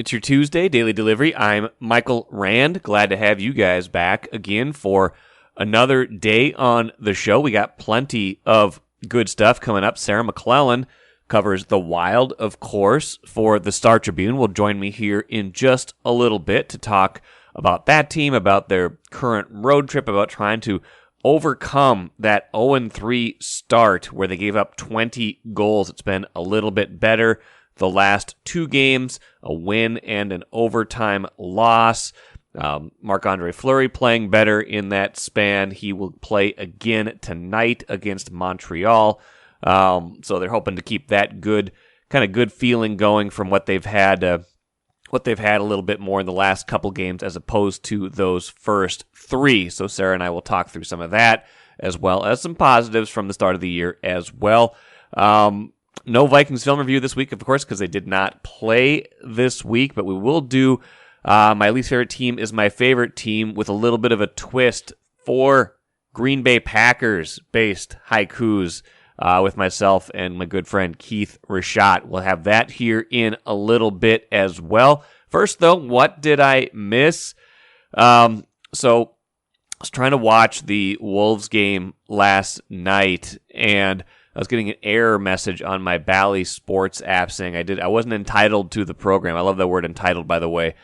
It's your Tuesday Daily Delivery. I'm Michael Rand. Glad to have you guys back again for another day on the show. We got plenty of good stuff coming up. Sarah McLellan covers the Wild, of course, for the Star Tribune. Will join me here in just a little bit to talk about that team, about their current road trip, about trying to overcome that 0-3 start where they gave up 20 goals. It's been a little bit better the last two games, a win and an overtime loss. Marc-Andre Fleury playing better in that span. He will play again tonight against Montreal. So they're hoping to keep that good feeling going from what they've had a little bit more in the last couple games as opposed to those first three. So Sarah and I will talk through some of that as well as some positives from the start of the year as well. No Vikings film review this week, of course, because they did not play this week, but we will do my least favorite team is my favorite team with a little bit of a twist for Green Bay Packers-based haikus with myself and my good friend Keith Rashat. We'll have that here in a little bit as well. First, though, what did I miss? So I was trying to watch the Wolves game last night, and I was getting an error message on my Bally Sports app saying I wasn't entitled to the program. I love that word entitled, by the way.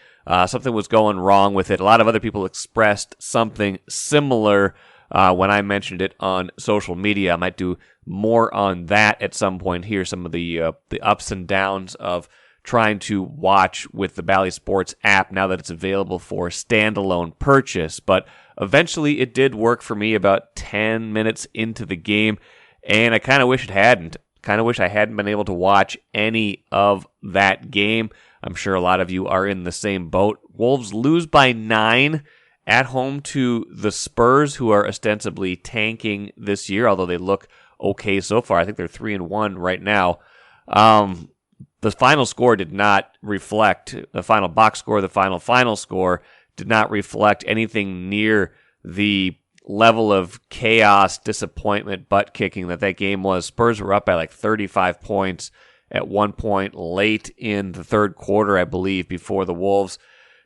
Something was going wrong with it. A lot of other people expressed something similar when I mentioned it on social media. I might do more on that at some point here, some of the ups and downs of trying to watch with the Bally Sports app now that it's available for standalone purchase. But eventually it did work for me about 10 minutes into the game. And I kind of wish it hadn't. Kind of wish I hadn't been able to watch any of that game. I'm sure a lot of you are in the same boat. Wolves lose by 9 at home to the Spurs, who are ostensibly tanking this year, although they look okay so far. I think they're 3-1 right now. The final score did not reflect, the final box score, the final score did not reflect anything near the level of chaos, disappointment, butt kicking that game was. Spurs were up by like 35 points at one point late in the third quarter, I believe, before the Wolves,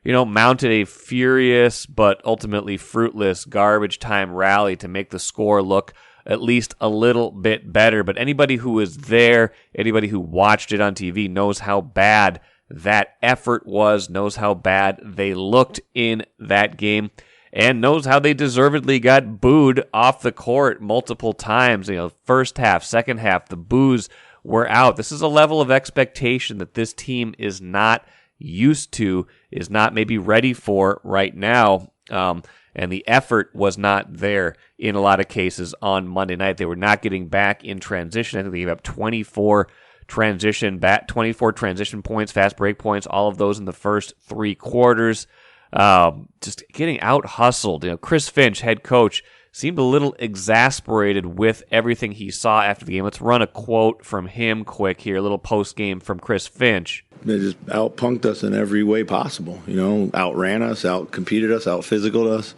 mounted a furious but ultimately fruitless garbage time rally to make the score look at least a little bit better. But anybody who was there, anybody who watched it on TV knows how bad that effort was, knows how bad they looked in that game, and knows how they deservedly got booed off the court multiple times. First half, second half, the boos were out. This is a level of expectation that this team is not used to, is not maybe ready for right now. And the effort was not there in a lot of cases on Monday night. They were not getting back in transition. I think they gave up 24 transition points, fast break points, all of those in the first three quarters. Just getting out hustled. Chris Finch, head coach, seemed a little exasperated with everything he saw after the game. Let's run a quote from him quick here, a little post game from Chris Finch. They just out-punked us in every way possible. Outran us, out-competed us, out-physicaled us.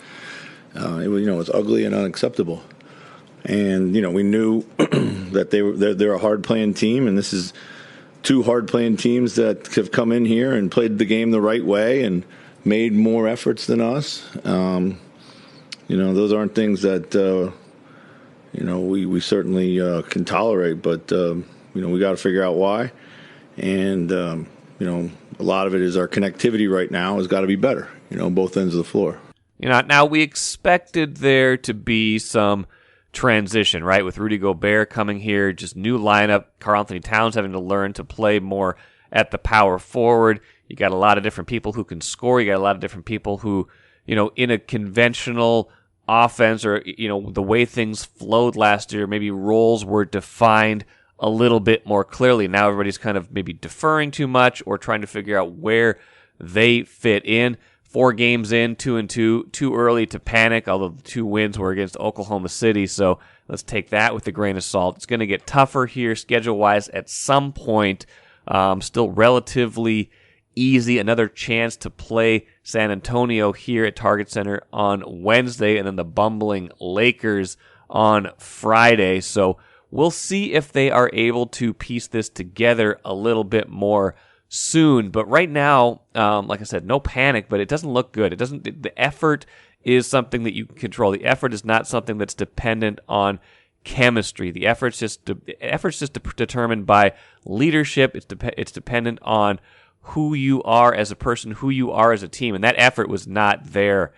It was ugly and unacceptable. And we knew that they're a hard-playing team, and this is two hard-playing teams that have come in here and played the game the right way and made more efforts than us. Those aren't things that we certainly can tolerate, but we got to figure out why. And a lot of it is our connectivity right now has got to be better. Both ends of the floor. Now we expected there to be some transition, right? With Rudy Gobert coming here, just new lineup. Karl-Anthony Towns having to learn to play more at the power forward. You got a lot of different people who can score. You got a lot of different people who, in a conventional offense or, the way things flowed last year, maybe roles were defined a little bit more clearly. Now everybody's kind of maybe deferring too much or trying to figure out where they fit in. 4 games in, 2-2, too early to panic, although the 2 wins were against Oklahoma City, so let's take that with a grain of salt. It's going to get tougher here schedule-wise at some point. Still relatively easy. Another chance to play San Antonio here at Target Center on Wednesday, and then the bumbling Lakers on Friday. So we'll see if they are able to piece this together a little bit more soon. But right now, like I said, no panic, but it doesn't look good. The effort is something that you can control. The effort is not something that's dependent on chemistry. The effort's just determined by leadership. It's dependent on who you are as a person, who you are as a team, and that effort was not there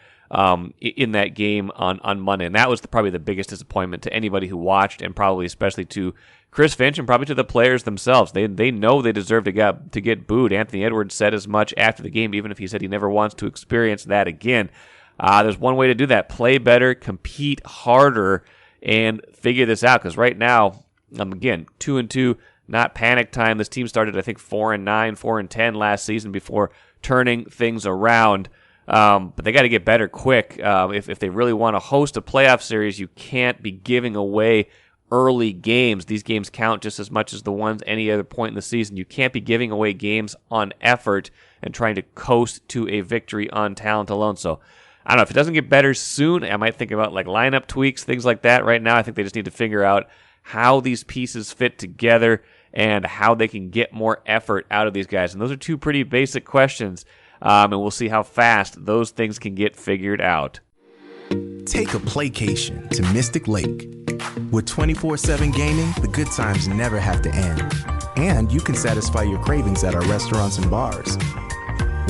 in that game on Monday, and that was probably the biggest disappointment to anybody who watched, and probably especially to Chris Finch and probably to the players themselves. They know they deserve to get booed. Anthony Edwards said as much after the game, even if he said he never wants to experience that again. There's one way to do that: play better, compete harder, and figure this out. Because right now, again, 2-2, not panic time. This team started, I think, 4-9, 4-10 last season before turning things around. But they got to get better quick. If they really want to host a playoff series, you can't be giving away early games. These games count just as much as the ones any other point in the season. You can't be giving away games on effort and trying to coast to a victory on talent alone. So I don't know, if it doesn't get better soon, I might think about like lineup tweaks, things like that. Right now, I think they just need to figure out how these pieces fit together and how they can get more effort out of these guys. And those are two pretty basic questions, and we'll see how fast those things can get figured out. Take a playcation to Mystic Lake. With 24/7 gaming, the good times never have to end. And you can satisfy your cravings at our restaurants and bars.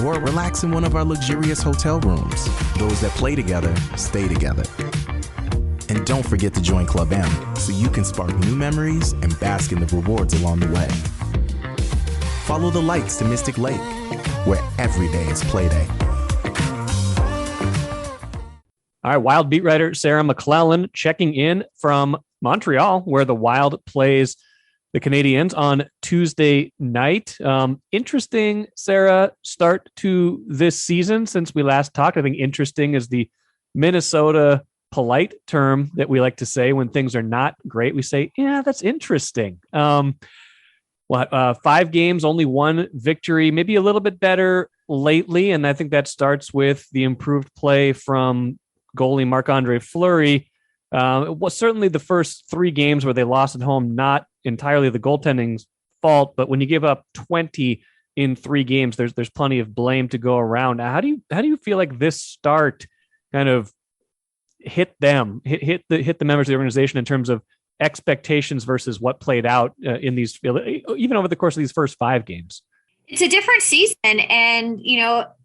Or relax in one of our luxurious hotel rooms. Those that play together, stay together. And don't forget to join Club M so you can spark new memories and bask in the rewards along the way. Follow the lights to Mystic Lake, where every day is play day. All right, Wild beat writer Sarah McLellan checking in from Montreal, where the Wild plays the Canadiens on Tuesday night. Interesting, Sarah, start to this season since we last talked. I think interesting is the Minnesota polite term that we like to say when things are not great. We say, yeah, that's interesting. 5 games, only 1 victory, maybe a little bit better lately. And I think that starts with the improved play from goalie Marc-Andre Fleury. It was certainly the first 3 games where they lost at home, not entirely the goaltending's fault, but when you give up 20 in 3 games, there's plenty of blame to go around. How do you feel like this start kind of hit the members of the organization in terms of expectations versus what played out in these, even over the course of these first 5 games? It's a different season, and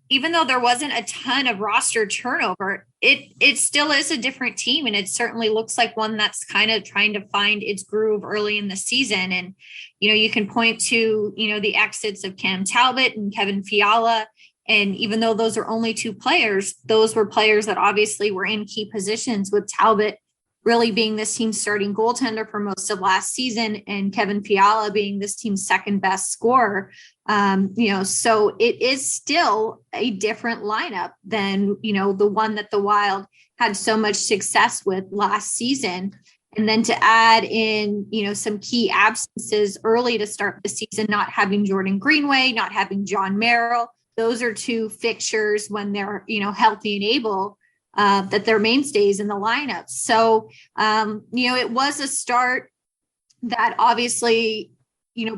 even though there wasn't a ton of roster turnover, it still is a different team. And it certainly looks like one that's kind of trying to find its groove early in the season. And, you can point to, the exits of Cam Talbot and Kevin Fiala. And even though those are only 2 players, those were players that obviously were in key positions, with Talbot really being this team's starting goaltender for most of last season and Kevin Fiala being this team's second best scorer. So it is still a different lineup than, the one that the Wild had so much success with last season. And then to add in, some key absences early to start the season, not having Jordan Greenway, not having John Merrill. Those are 2 fixtures when they're, healthy and able, that they're mainstays in the lineup. So, it was a start that obviously,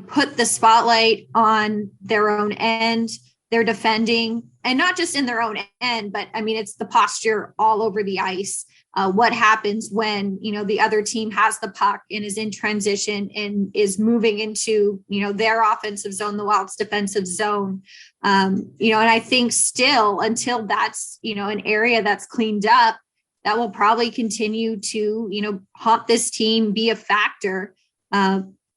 put the spotlight on their own end, their defending, and not just in their own end, but it's the posture all over the ice. What happens when, the other team has the puck and is in transition and is moving into, their offensive zone, the Wild's defensive zone. And I think still until that's, an area that's cleaned up, that will probably continue to, haunt this team, be a factor,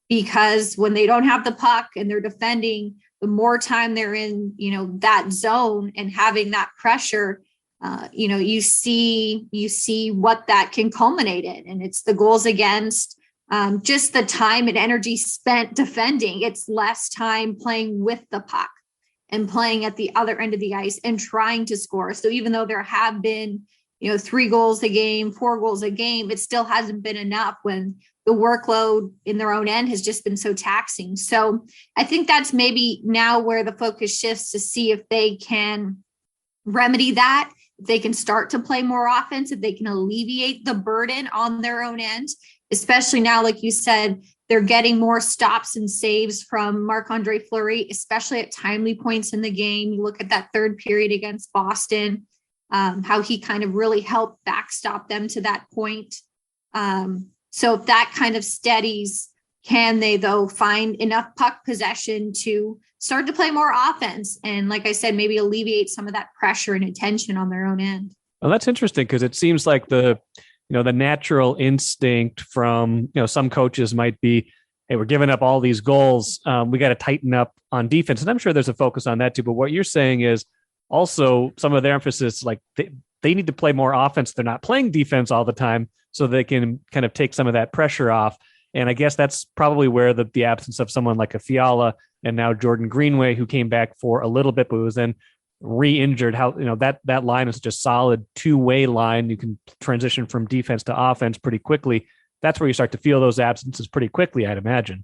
because when they don't have the puck and they're defending, the more time they're in, that zone and having that pressure, you see what that can culminate in. And it's the goals against, just the time and energy spent defending. It's less time playing with the puck and playing at the other end of the ice and trying to score. So even though there have been, 3 goals a game, 4 goals a game, it still hasn't been enough when the workload in their own end has just been so taxing. So I think that's maybe now where the focus shifts to see if they can remedy that, if they can start to play more offense, if they can alleviate the burden on their own end, especially now, like you said, They're getting more stops and saves from Marc-Andre Fleury, especially at timely points in the game. You look at that third period against Boston, how he kind of really helped backstop them to that point. So if that kind of steadies, can they, though, find enough puck possession to start to play more offense? And like I said, maybe alleviate some of that pressure and attention on their own end. Well, that's interesting because it seems like the natural instinct from, some coaches might be, hey, we're giving up all these goals. We got to tighten up on defense. And I'm sure there's a focus on that too. But what you're saying is also some of their emphasis, like they need to play more offense. They're not playing defense all the time, so they can kind of take some of that pressure off. And I guess that's probably where the absence of someone like a Fiala and now Jordan Greenway, who came back for a little bit, but was then re-injured, how that line is just solid two-way line. You can transition from defense to offense pretty quickly. That's where you start to feel those absences pretty quickly, I'd imagine.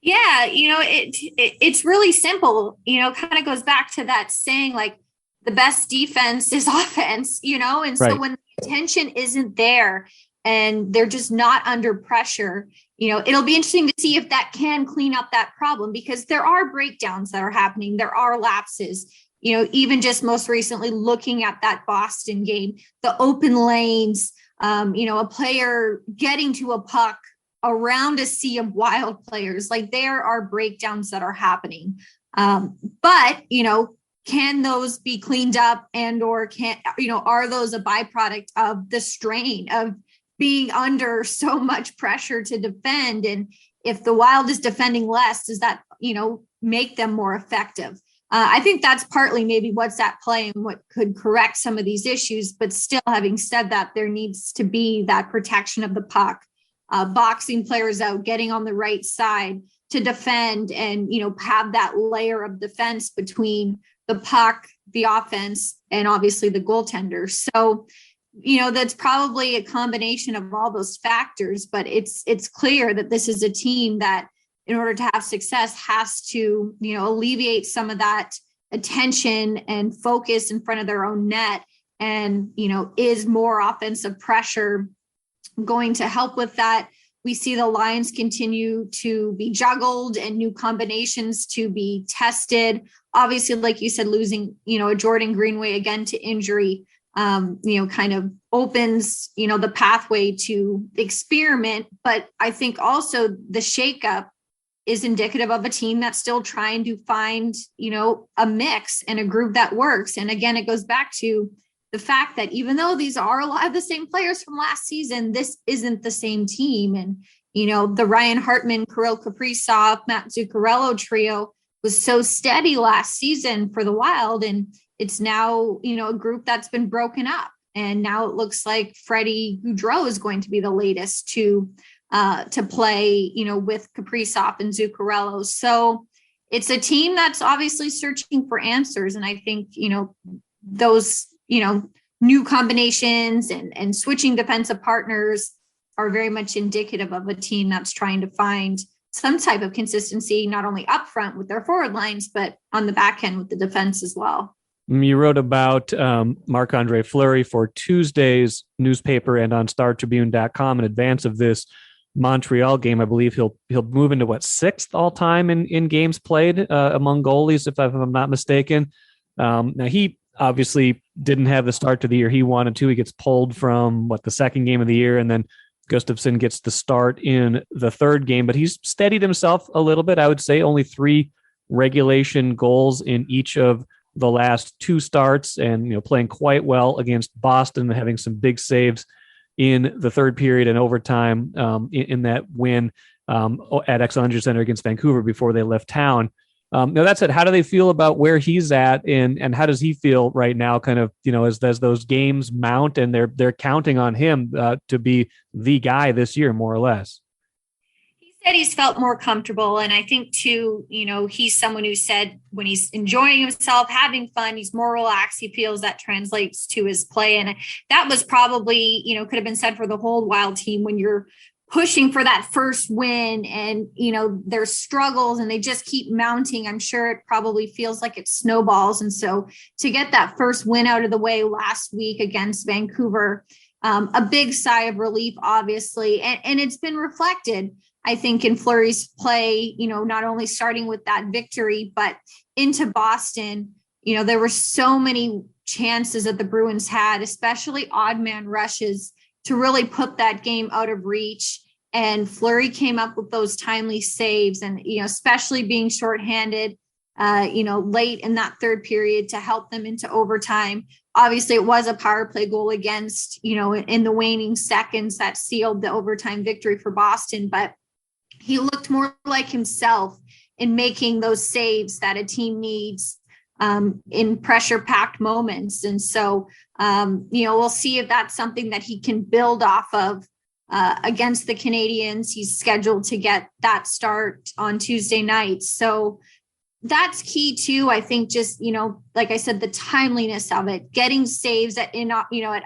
Yeah, it's really simple. Kind of goes back to that saying, like, the best defense is offense. And so when the attention isn't there and they're just not under pressure, it'll be interesting to see if that can clean up that problem, because there are breakdowns that are happening. There are lapses. Even just most recently looking at that Boston game, the open lanes, a player getting to a puck around a sea of Wild players, like there are breakdowns that are happening. But can those be cleaned up, and or are those a byproduct of the strain of being under so much pressure to defend? And if the Wild is defending less, does that, make them more effective? I think that's partly maybe what's at play and what could correct some of these issues. But still, having said that, there needs to be that protection of the puck, boxing players out, getting on the right side to defend, and, have that layer of defense between the puck, the offense, and obviously the goaltender. So, that's probably a combination of all those factors, but it's clear that this is a team that, in order to have success, has to, alleviate some of that attention and focus in front of their own net. And, is more offensive pressure going to help with that? We see the lines continue to be juggled and new combinations to be tested. Obviously, like you said, losing, a Jordan Greenway again to injury, kind of opens, the pathway to experiment. But I think also the shakeup is indicative of a team that's still trying to find, a mix and a groove that works. And again, it goes back to the fact that even though these are a lot of the same players from last season, this isn't the same team. And, the Ryan Hartman, Kirill Kaprizov, Matt Zuccarello trio was so steady last season for the Wild. And it's now, a group that's been broken up. And now it looks like Freddie Gaudreau is going to be the latest to play, with Kaprizov and Zuccarello. So it's a team that's obviously searching for answers. And I think, those, new combinations and switching defensive partners are very much indicative of a team that's trying to find some type of consistency, not only up front with their forward lines, but on the back end with the defense as well. You wrote about Marc-Andre Fleury for Tuesday's newspaper and on StarTribune.com in advance of this Montreal game. I believe he'll move into sixth all time in games played among goalies, if I'm not mistaken. Now he obviously didn't have the start to the year he wanted to. He gets pulled from the second game of the year, and then Gustafsson gets the start in the third game, but he's steadied himself a little bit. I would say only 3 regulation goals in each of the last 2 starts, and playing quite well against Boston, having some big saves in the third period and overtime in that win at Exxon Center against Vancouver before they left town. Now that said, how do they feel about where he's at, and how does he feel right now? Kind of, as those games mount and they're counting on him to be the guy this year, more or less. He said he's felt more comfortable, and I think too, he's someone who said when he's enjoying himself, having fun, he's more relaxed. He feels that translates to his play, and that was probably could have been said for the whole Wild team when you're pushing for that first win and, there's struggles and they just keep mounting. I'm sure it probably feels like it snowballs. And so to get that first win out of the way last week against Vancouver, a big sigh of relief, obviously. And it's been reflected I think in Fleury's play, not only starting with that victory, but into Boston, there were so many chances that the Bruins had, especially odd man rushes, to really put that game out of reach. And Fleury came up with those timely saves, and, especially being shorthanded, late in that third period to help them into overtime. Obviously, it was a power play goal against, in the waning seconds that sealed the overtime victory for Boston. But he looked more like himself in making those saves that a team needs in pressure-packed moments. And so, we'll see if that's something that he can build off of against the Canadiens. He's scheduled to get that start on Tuesday night. So that's key too. I think just, like I said, the timeliness of it, getting saves at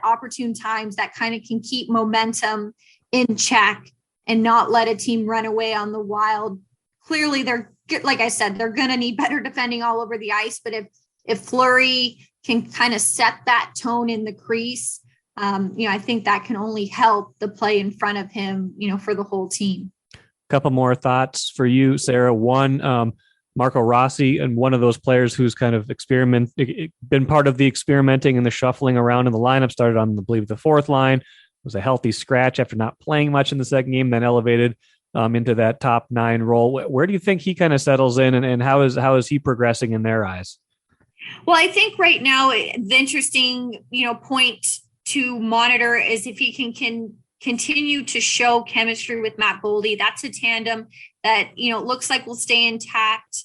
opportune times that kind of can keep momentum in check and not let a team run away on the Wild. Clearly they're, like I said, they're going to need better defending all over the ice. But if Fleury can kind of set that tone in the crease, I think that can only help the play in front of him, for the whole team. Couple more thoughts for you, Sarah. One, Marco Rossi, and one of those players who's kind of been part of the experimenting and the shuffling around in the lineup, started on, I believe, the fourth line, was a healthy scratch after not playing much in the second game, then elevated into that top 9 role. Where do you think he kind of settles in, and how is he progressing in their eyes? Well, I think right now the interesting, point to monitor is if he can continue to show chemistry with Matt Boldy. That's a tandem that, looks like will stay intact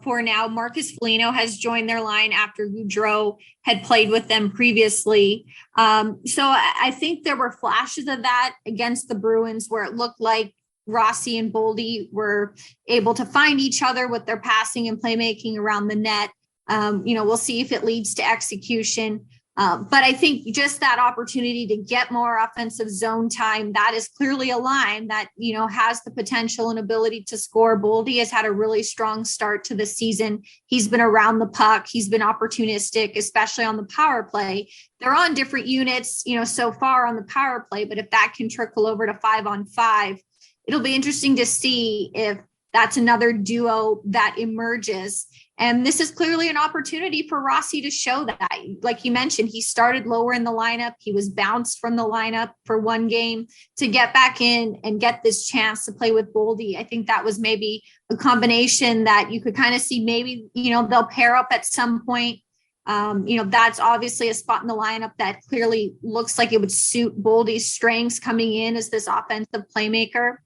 for now. Marcus Foligno has joined their line after Goudreau had played with them previously. So I think there were flashes of that against the Bruins where it looked like Rossi and Boldy were able to find each other with their passing and playmaking around the net. We'll see if it leads to execution. But I think just that opportunity to get more offensive zone time, that is clearly a line that, has the potential and ability to score. Boldy has had a really strong start to the season. He's been around the puck. He's been opportunistic, especially on the power play. They're on different units, so far on the power play, but if that can trickle over to 5-on-5, it'll be interesting to see if that's another duo that emerges. And this is clearly an opportunity for Rossi to show that. Like you mentioned, he started lower in the lineup. He was bounced from the lineup for one game to get back in and get this chance to play with Boldy. I think that was maybe a combination that you could kind of see maybe, they'll pair up at some point. That's obviously a spot in the lineup that clearly looks like it would suit Boldy's strengths coming in as this offensive playmaker.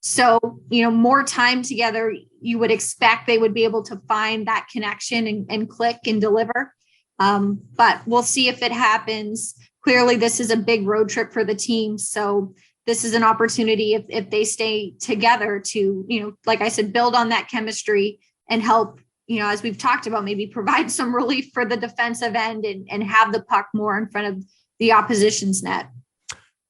So, more time together, you would expect they would be able to find that connection and click and deliver. But we'll see if it happens. Clearly, this is a big road trip for the team. So this is an opportunity if they stay together to, like I said, build on that chemistry and help, as we've talked about, maybe provide some relief for the defensive end and have the puck more in front of the opposition's net.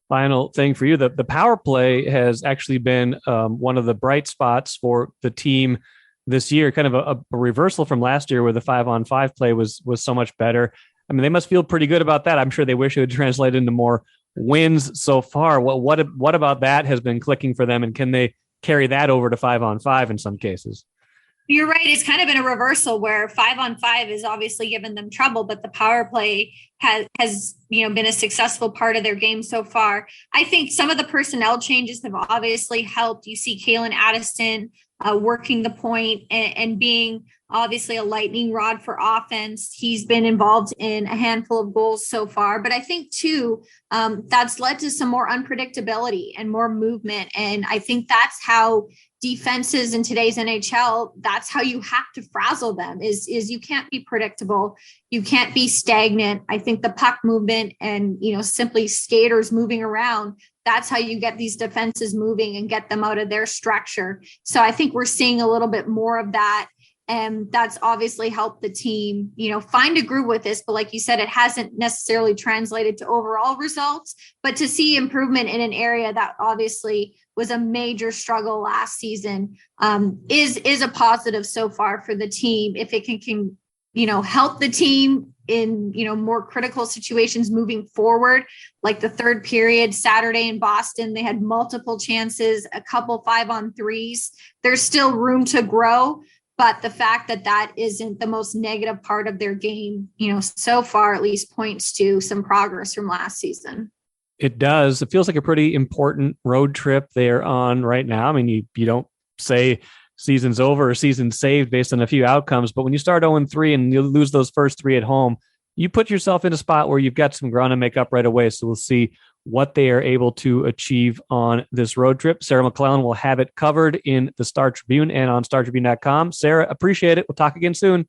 Final thing for you, the power play has actually been one of the bright spots for the team this year, kind of a reversal from last year where the 5-on-5 play was so much better. I mean, they must feel pretty good about that. I'm sure they wish it would translate into more wins so far. What about that has been clicking for them, and can they carry that over to 5-on-5 in some cases? You're right. It's kind of been a reversal where 5-on-5 has obviously given them trouble, but the power play has been a successful part of their game so far. I think some of the personnel changes have obviously helped. You see Kalen Addison working the point and being obviously a lightning rod for offense. He's been involved in a handful of goals so far, but I think too, that's led to some more unpredictability and more movement. And I think that's how defenses in today's NHL, that's how you have to frazzle them is you can't be predictable. You can't be stagnant. I think the puck movement and, simply skaters moving around, that's how you get these defenses moving and get them out of their structure. So I think we're seeing a little bit more of that. And that's obviously helped the team, find a groove with this. But like you said, it hasn't necessarily translated to overall results, but to see improvement in an area that obviously was a major struggle last season is a positive so far for the team. If it can help the team in, more critical situations moving forward, like the third period Saturday in Boston, they had multiple chances, a couple 5-on-3s. There's still room to grow, but the fact that that isn't the most negative part of their game, so far at least points to some progress from last season. It does. It feels like a pretty important road trip they're on right now. I mean, you don't say season's over or season's saved based on a few outcomes, but when you start 0-3 and you lose those first 3 at home, you put yourself in a spot where you've got some ground to make up right away. So we'll see what they are able to achieve on this road trip. Sarah McLellan will have it covered in the Star Tribune and on StarTribune.com. Sarah, appreciate it. We'll talk again soon.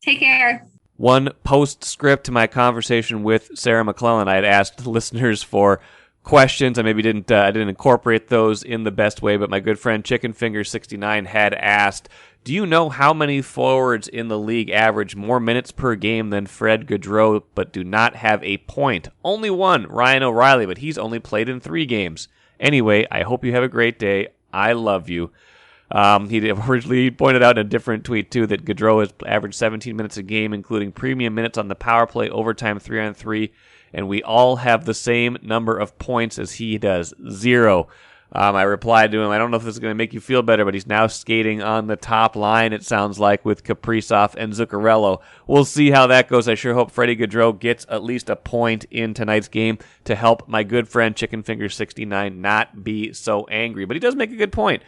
Take care. One postscript to my conversation with Sarah McLellan, I had asked listeners for questions. I maybe didn't incorporate those in the best way, but my good friend Chickenfinger69 had asked, do you know how many forwards in the league average more minutes per game than Fred Gaudreau but do not have a point? Only one, Ryan O'Reilly, but he's only played in 3 games. Anyway, I hope you have a great day. I love you. He originally pointed out in a different tweet, too, that Gaudreau has averaged 17 minutes a game, including premium minutes on the power play, overtime, 3-on-3, and we all have the same number of points as he does, 0. I replied to him, I don't know if this is going to make you feel better, but he's now skating on the top line, it sounds like, with Kaprizov and Zuccarello. We'll see how that goes. I sure hope Freddie Gaudreau gets at least a point in tonight's game to help my good friend Chickenfinger69 not be so angry. But he does make a good point.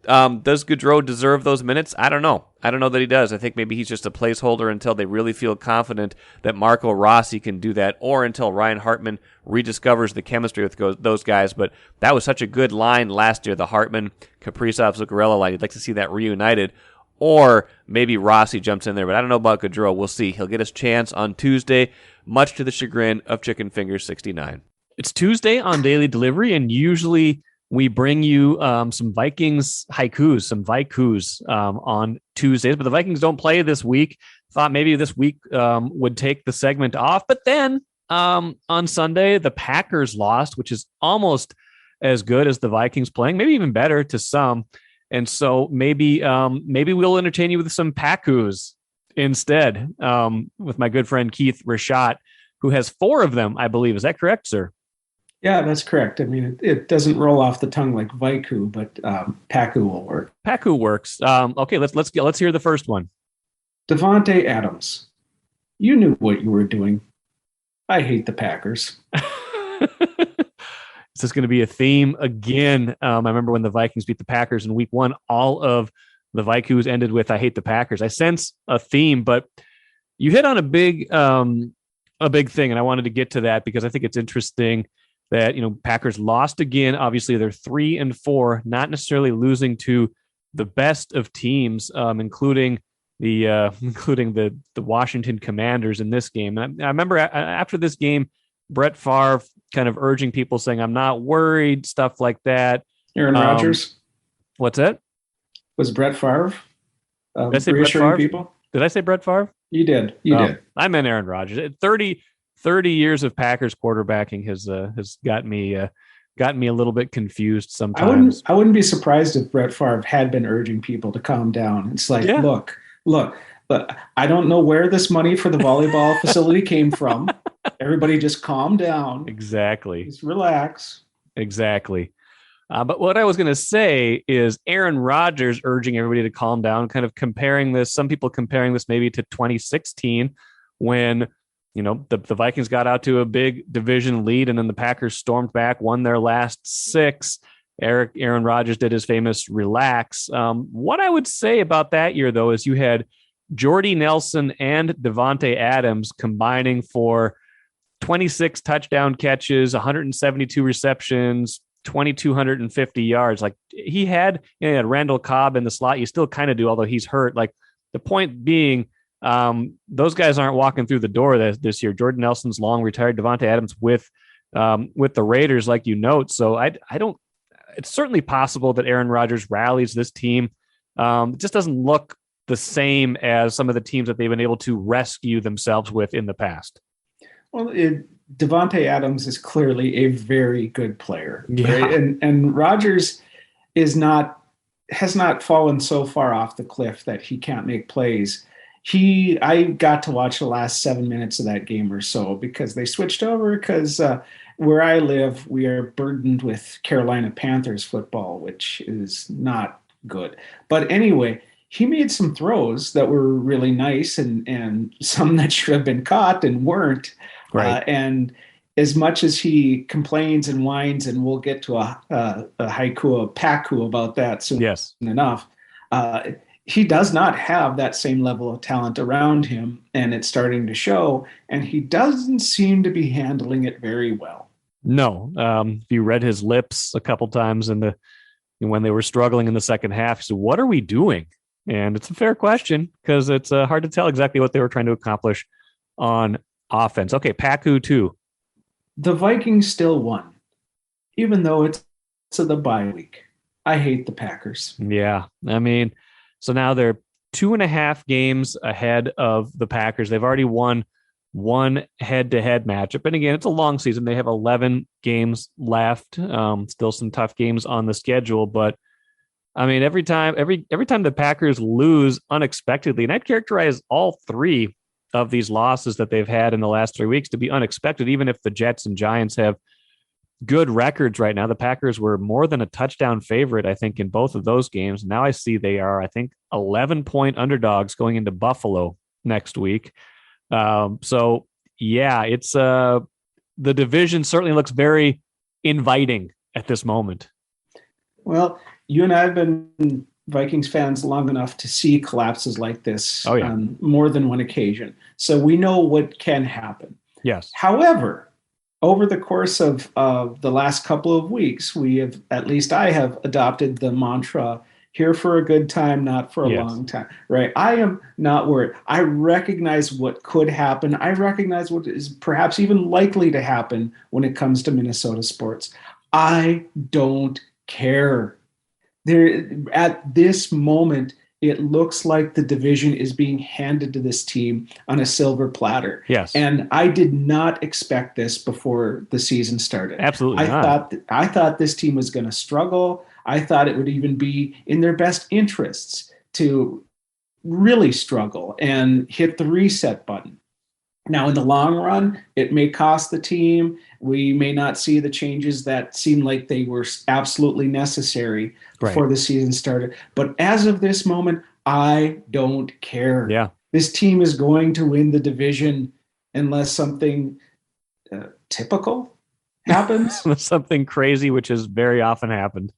Does Gaudreau deserve those minutes? I don't know. I don't know that he does. I think maybe he's just a placeholder until they really feel confident that Marco Rossi can do that, or until Ryan Hartman rediscovers the chemistry with those guys. But that was such a good line last year, the Hartman, Kaprizov, Zuccarello line. You'd like to see that reunited. Or maybe Rossi jumps in there, but I don't know about Gaudreau. We'll see. He'll get his chance on Tuesday, much to the chagrin of Chickenfinger69. It's Tuesday on Daily Delivery, and usually we bring you some Vikings haikus, some Vikus on Tuesdays, but the Vikings don't play this week. Thought maybe this week would take the segment off, but then on Sunday, the Packers lost, which is almost as good as the Vikings playing, maybe even better to some. And so maybe we'll entertain you with some Packus instead with my good friend Keith Rashat, who has 4 of them, I believe. Is that correct, sir? Yeah, that's correct. I mean, it doesn't roll off the tongue like Vaiku, but Paku will work. Paku works. Okay, let's hear the first one. Davante Adams, you knew what you were doing. I hate the Packers. Is this going to be a theme again? I remember when the Vikings beat the Packers in week 1, all of the Vikus ended with "I hate the Packers." I sense a theme, but you hit on a big thing, and I wanted to get to that because I think it's interesting that, Packers lost again. Obviously, they're 3-4, not necessarily losing to the best of teams, including the Washington Commanders in this game. And I remember after this game, Brett Favre kind of urging people, saying, "I'm not worried," stuff like that. Aaron Rodgers. What's that? Was Brett Favre? Did I say Brett Favre? People? Did I say Brett Favre? You did. You did. I meant Aaron Rodgers. 30 years of Packers quarterbacking has got me a little bit confused sometimes. I wouldn't be surprised if Brett Favre had been urging people to calm down. It's like, look, but I don't know where this money for the volleyball facility came from. Everybody just calm down. Exactly. Just relax. Exactly. But what I was going to say is Aaron Rodgers urging everybody to calm down, kind of comparing this, some people comparing this maybe to 2016 when, the Vikings got out to a big division lead and then the Packers stormed back, won their last 6. Aaron Rodgers did his famous relax. What I would say about that year, though, is you had Jordy Nelson and Davante Adams combining for 26 touchdown catches, 172 receptions, 2,250 yards. Like he had Randall Cobb in the slot. You still kind of do, although he's hurt. Like the point being, those guys aren't walking through the door this year. Jordan Nelson's long retired. Davante Adams with the Raiders, like you note. So I don't. It's certainly possible that Aaron Rodgers rallies this team. It just doesn't look the same as some of the teams that they've been able to rescue themselves with in the past. Well, Davante Adams is clearly a very good player, yeah. Right? And Rodgers has not fallen so far off the cliff that he can't make plays. I got to watch the last 7 minutes of that game or so because they switched over because where I live, we are burdened with Carolina Panthers football, which is not good. But anyway, he made some throws that were really nice and some that should have been caught and weren't. Right. And as much as he complains and whines, and we'll get to a haiku, a paku about that soon enough, he does not have that same level of talent around him, and it's starting to show, and he doesn't seem to be handling it very well. No. If you read his lips a couple times when they were struggling in the second half, he said, "What are we doing?" And it's a fair question because it's hard to tell exactly what they were trying to accomplish on offense. Okay, Paku 2. The Vikings still won, even though it's the bye week. I hate the Packers. Yeah, I mean, so now they're 2.5 games ahead of the Packers. They've already won one head-to-head matchup. And again, it's a long season. They have 11 games left. Still some tough games on the schedule, but I mean, every time the Packers lose unexpectedly, and I'd characterize all 3 of these losses that they've had in the last 3 weeks to be unexpected, even if the Jets and Giants have good records right now. The Packers were more than a touchdown favorite, I think, in both of those games. Now I see they are, I think, 11-point underdogs going into Buffalo next week. So yeah, it's the division certainly looks very inviting at this moment. Well, you and I have been Vikings fans long enough to see collapses like this on more than one occasion. So we know what can happen. Yes. However, over the course of the last couple of weeks, I have adopted the mantra, here for a good time, not for a long time, right? I am not worried. I recognize what could happen. I recognize what is perhaps even likely to happen when it comes to Minnesota sports. I don't care. At this moment, it looks like the division is being handed to this team on a silver platter. Yes. And I did not expect this before the season started. Absolutely not. I thought this team was going to struggle. I thought it would even be in their best interests to really struggle and hit the reset button. Now, in the long run, it may cost the team. We may not see the changes that seem like they were absolutely necessary before the season started. But as of this moment, I don't care. Yeah. This team is going to win the division unless something typical happens. Something crazy, which has very often happens.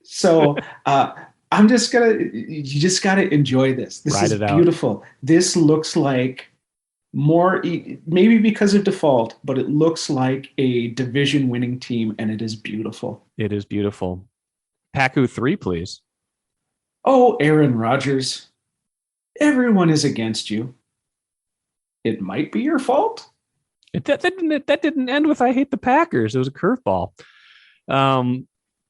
So you just got to enjoy this. This is beautiful. This looks like more, maybe because of default, but it looks like a division winning team, and it is beautiful. It is beautiful. Paku 3, please. Oh, Aaron Rodgers. Everyone is against you. It might be your fault. That didn't end with I hate the Packers. It was a curveball.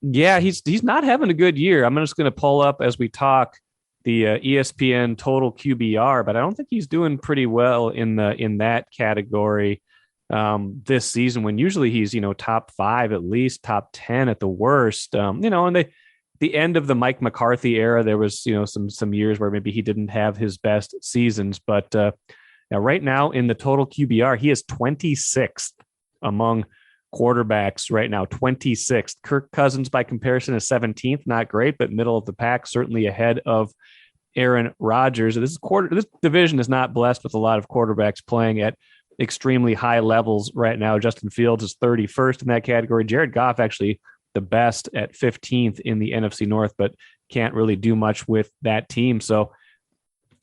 Yeah, he's not having a good year. I'm just going to pull up as we talk the ESPN total QBR, but I don't think he's doing pretty well in that category this season, when usually he's, top 5, at least top 10 at the worst. And the end of the Mike McCarthy era, there was, some years where maybe he didn't have his best seasons, but now right now in the total QBR, he is 26th among quarterbacks right now, 26th. Kirk Cousins, by comparison, is 17th. Not great, but middle of the pack, certainly ahead of Aaron Rodgers. This division is not blessed with a lot of quarterbacks playing at extremely high levels right now. Justin Fields is 31st in that category. Jared Goff actually the best at 15th in the NFC North, but can't really do much with that team. So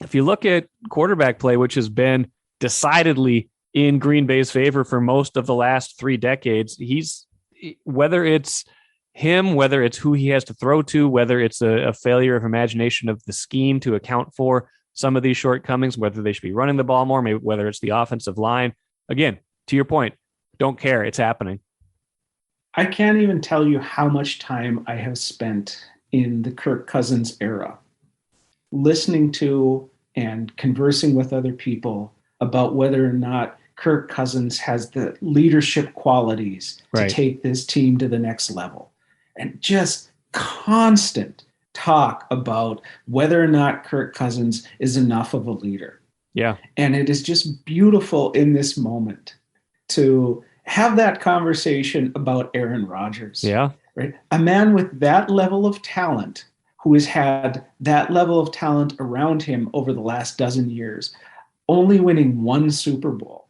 if you look at quarterback play, which has been decidedly in Green Bay's favor for most of the last 3 decades, whether it's him, whether it's who he has to throw to, whether it's a failure of imagination of the scheme to account for some of these shortcomings, whether they should be running the ball more, maybe whether it's the offensive line. Again, to your point, don't care. It's happening. I can't even tell you how much time I have spent in the Kirk Cousins era listening to and conversing with other people about whether or not Kirk Cousins has the leadership qualities to take this team to the next level. And just constant talk about whether or not Kirk Cousins is enough of a leader. Yeah. And it is just beautiful in this moment to have that conversation about Aaron Rodgers. Yeah. Right? A man with that level of talent, who has had that level of talent around him over the last dozen years, only winning one Super Bowl,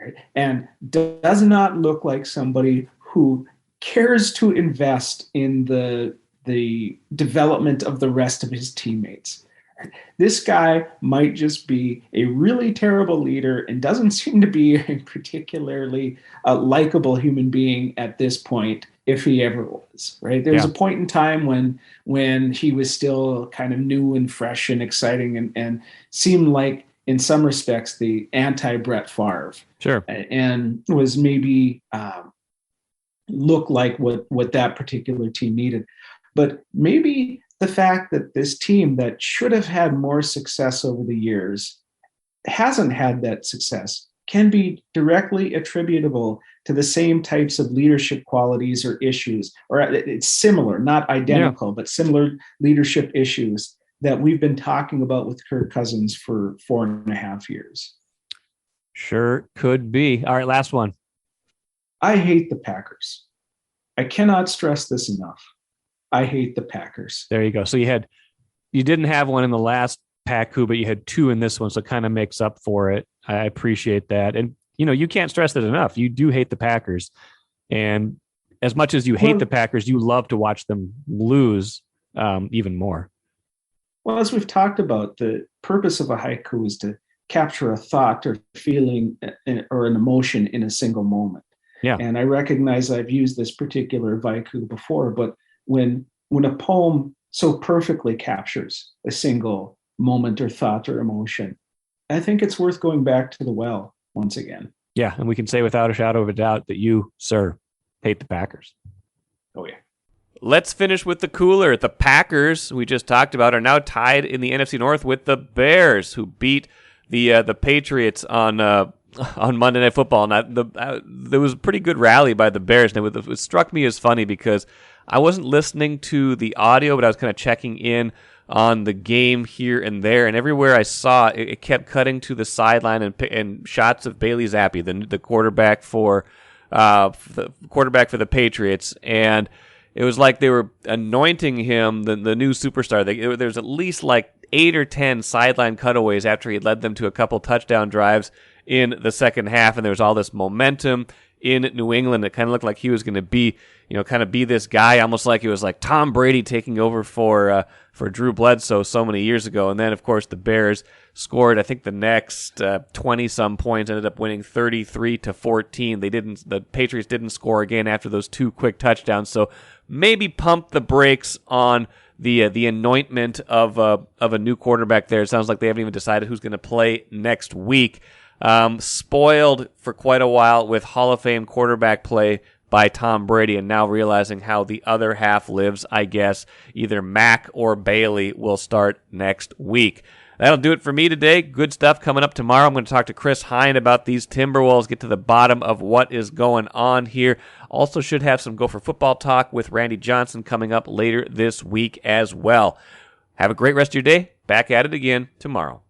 right? And does not look like somebody who cares to invest in the development of the rest of his teammates. This guy might just be a really terrible leader and doesn't seem to be a particularly likable human being at this point, if he ever was, right? There was a point in time when he was still kind of new and fresh and exciting and seemed like, in some respects, the anti-Brett Favre. Sure. And was maybe looked like what that particular team needed. But maybe the fact that this team that should have had more success over the years hasn't had that success can be directly attributable to the same types of leadership qualities or issues, or it's similar, not identical, but similar leadership issues that we've been talking about with Kirk Cousins for 4.5 years. Sure could be. All right, last one. I hate the Packers. I cannot stress this enough. I hate the Packers. There you go. So you didn't have one in the last Pack-Who, but you had two in this one, so it kind of makes up for it. I appreciate that. And, you can't stress it enough. You do hate the Packers. And as much as you hate the Packers, you love to watch them lose even more. Well, as we've talked about, the purpose of a haiku is to capture a thought or feeling or an emotion in a single moment. Yeah. And I recognize I've used this particular haiku before, but when a poem so perfectly captures a single moment or thought or emotion, I think it's worth going back to the well once again. Yeah, and we can say without a shadow of a doubt that you, sir, hate the Packers. Oh, yeah. Let's finish with the cooler. The Packers, we just talked about, are now tied in the NFC North with the Bears, who beat the Patriots on Monday Night Football. And there was a pretty good rally by the Bears. And it struck me as funny because I wasn't listening to the audio, but I was kind of checking in on the game here and there, and everywhere I saw it kept cutting to the sideline and shots of Bailey Zappi, the quarterback for the Patriots, and it was like they were anointing him the new superstar. There's at least like 8 or 10 sideline cutaways after he led them to a couple touchdown drives in the second half, and there was all this momentum in New England. It kind of looked like he was going to be, be this guy, almost like it was like Tom Brady taking over for Drew Bledsoe so many years ago. And then, of course, the Bears scored, I think, the next 20-some points, ended up winning 33-14. The Patriots didn't score again after those 2 quick touchdowns. So maybe pump the brakes on the anointment of a new quarterback there. It sounds like they haven't even decided who's going to play next week. Spoiled for quite a while with Hall of Fame quarterback play by Tom Brady, and now realizing how the other half lives, I guess either Mac or Bailey will start next week. That'll do it for me today. Good stuff coming up tomorrow. I'm going to talk to Chris Hine about these Timberwolves, get to the bottom of what is going on here. Also should have some Gopher football talk with Randy Johnson coming up later this week as well. Have a great rest of your day. Back at it again tomorrow.